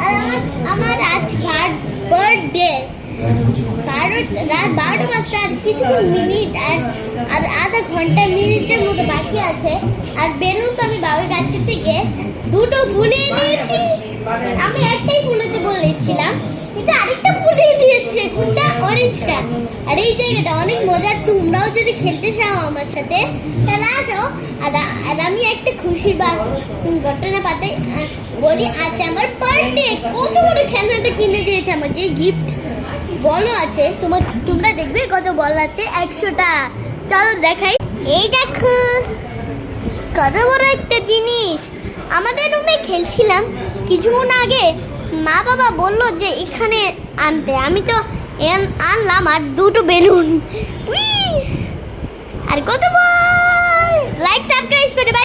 আর আমার আজ বার্থডে। রাত 12টা বাজতে আর কিছু মিনিট আর আধা ঘন্টা মিনিটের মতো বাকি আছে। আর বেলুন তো আমি বাবার কাছ থেকে দুটো ফুলিয়ে নিয়েছি। আমি একটাই ফুলাতে বলেছিলাম, কিন্তু আরেকটা ফুলিয়ে দিয়েছে, কোনটা? অরেঞ্জটা। আর এই জায়গাটা অনেক মজার, তোমরাও যদি খেলতে চাও আমার সাথে তাহলে আসো। আর আমি একটা খুশির ঘটনা পাতে বলি, আছে আমার বার্থডে। কত বড় খেলনাটা কিনে দিয়েছে আমাকে, গিফট বলও আছে। তোমরা দেখবে কত বল আছে, 100টা। চলো দেখাই। এই দেখো কত বড় একটা জিনিস। আমাদের রুমে খেলছিলাম কিছুক্ষণ আগে, মা বাবা বললো যে এখানে আনতে। আমি তো আনলাম আর দুটো বেলুন। আর কত বল। লাইক সাবস্ক্রাইব করে